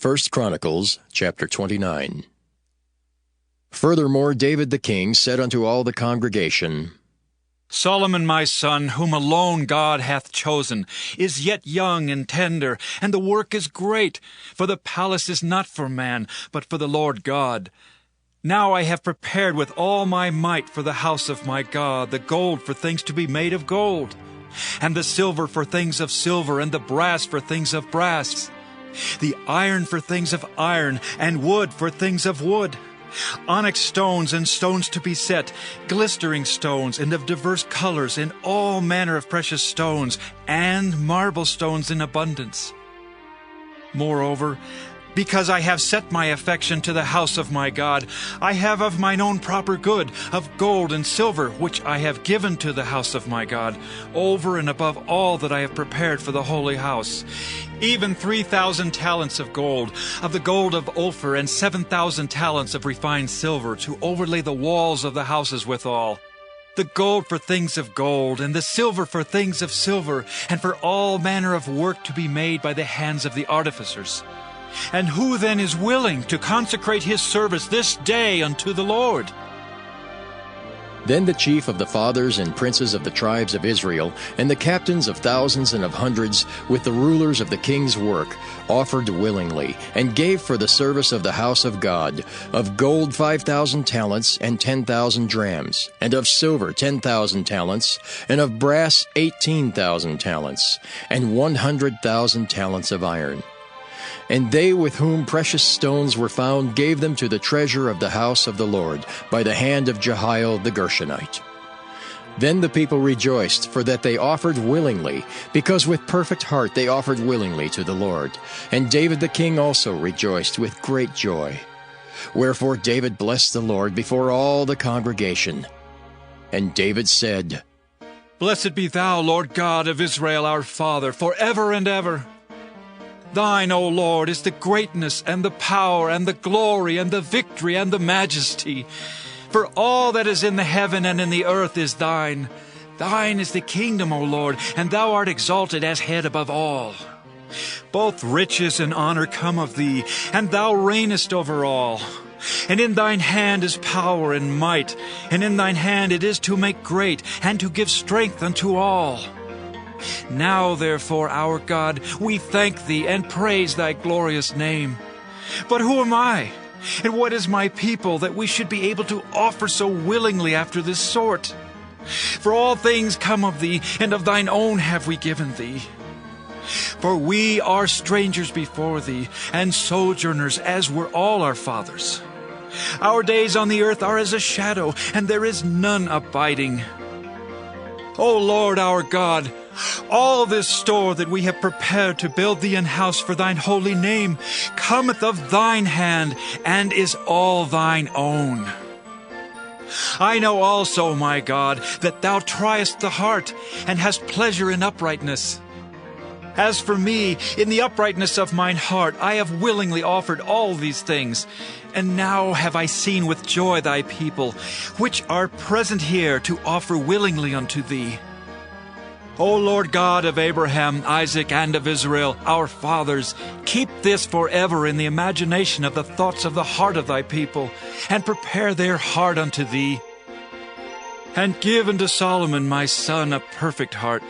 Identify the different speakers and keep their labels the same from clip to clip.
Speaker 1: 1 Chronicles chapter 29. Furthermore David the king said unto all the congregation,
Speaker 2: Solomon my son, whom alone God hath chosen, is yet young and tender, and the work is great, for the palace is not for man, but for the Lord God. Now I have prepared with all my might for the house of my God the gold for things to be made of gold, and the silver for things of silver, and the brass for things of brass, the iron for things of iron, and wood for things of wood, onyx stones and stones to be set, glistering stones, and of diverse colors, and all manner of precious stones, and marble stones in abundance. Moreover, because I have set my affection to the house of my God, I have of mine own proper good, of gold and silver, which I have given to the house of my God, over and above all that I have prepared for the holy house, even 3,000 talents of gold, of the gold of Ophir, and 7,000 talents of refined silver, to overlay the walls of the houses withal, the gold for things of gold, and the silver for things of silver, and for all manner of work to be made by the hands of the artificers. And who then is willing to consecrate his service this day unto the Lord?
Speaker 1: Then the chief of the fathers and princes of the tribes of Israel, and the captains of thousands and of hundreds, with the rulers of the king's work, offered willingly, and gave for the service of the house of God, of gold 5,000 talents, and 10,000 drams, and of silver 10,000 talents, and of brass 18,000 talents, and 100,000 talents of iron. And they with whom precious stones were found gave them to the treasure of the house of the Lord, by the hand of Jehiel the Gershonite. Then the people rejoiced, for that they offered willingly, because with perfect heart they offered willingly to the Lord. And David the king also rejoiced with great joy. Wherefore David blessed the Lord before all the congregation. And David said,
Speaker 2: Blessed be thou, Lord God of Israel our Father, forever and ever. Thine, O Lord, is the greatness, and the power, and the glory, and the victory, and the majesty. For all that is in the heaven and in the earth is thine. Thine is the kingdom, O Lord, and thou art exalted as head above all. Both riches and honor come of thee, and thou reignest over all. And in thine hand is power and might, and in thine hand it is to make great, and to give strength unto all. Now, therefore, our God, we thank thee and praise thy glorious name. But who am I, and what is my people, that we should be able to offer so willingly after this sort? For all things come of thee, and of thine own have we given thee. For we are strangers before thee, and sojourners, as were all our fathers. Our days on the earth are as a shadow, and there is none abiding. O Lord our God, all this store that we have prepared to build thee an house for thine holy name cometh of thine hand, and is all thine own. I know also, my God, that thou triest the heart, and hast pleasure in uprightness. As for me, in the uprightness of mine heart, I have willingly offered all these things. And now have I seen with joy thy people, which are present here, to offer willingly unto thee. O Lord God of Abraham, Isaac, and of Israel, our fathers, keep this forever in the imagination of the thoughts of the heart of thy people, and prepare their heart unto thee. And give unto Solomon my son a perfect heart,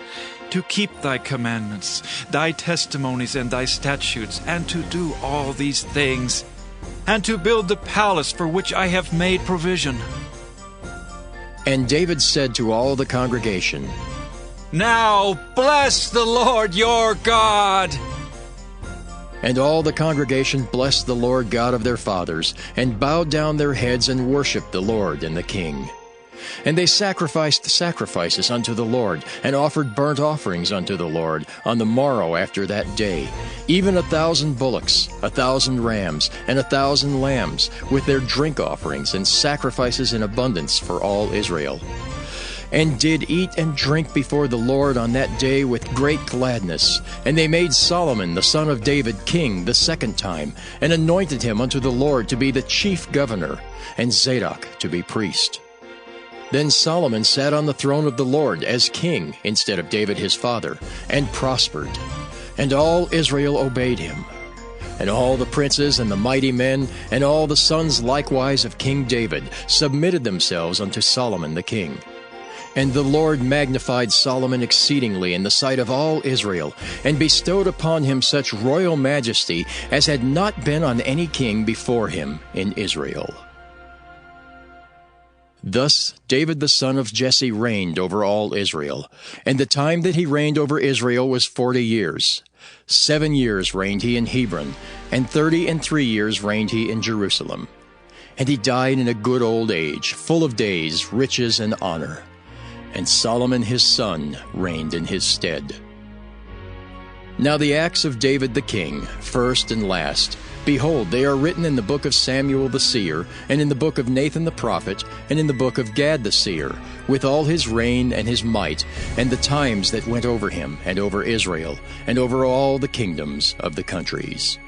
Speaker 2: to keep thy commandments, thy testimonies, and thy statutes, and to do all these things, and to build the palace for which I have made provision.
Speaker 1: And David said to all the congregation,
Speaker 2: Now bless the Lord your God.
Speaker 1: And all the congregation blessed the Lord God of their fathers, and bowed down their heads and worshipped the Lord and the king. And they sacrificed sacrifices unto the Lord, and offered burnt offerings unto the Lord on the morrow after that day, even 1,000 bullocks, 1,000 rams, and 1,000 lambs, with their drink offerings and sacrifices in abundance for all Israel. And did eat and drink before the Lord on that day with great gladness. And they made Solomon the son of David king the second time, and anointed him unto the Lord to be the chief governor, and Zadok to be priest. Then Solomon sat on the throne of the Lord as king instead of David his father, and prospered. And all Israel obeyed him. And all the princes and the mighty men, and all the sons likewise of King David, submitted themselves unto Solomon the king. And the Lord magnified Solomon exceedingly in the sight of all Israel, and bestowed upon him such royal majesty as had not been on any king before him in Israel. Thus David the son of Jesse reigned over all Israel, and the time that he reigned over Israel was 40 years. 7 years reigned he in Hebron, and 33 years reigned he in Jerusalem. And he died in a good old age, full of days, riches, and honor. And Solomon his son reigned in his stead. Now the acts of David the king, first and last, behold, they are written in the book of Samuel the seer, and in the book of Nathan the prophet, and in the book of Gad the seer, with all his reign and his might, and the times that went over him, and over Israel, and over all the kingdoms of the countries.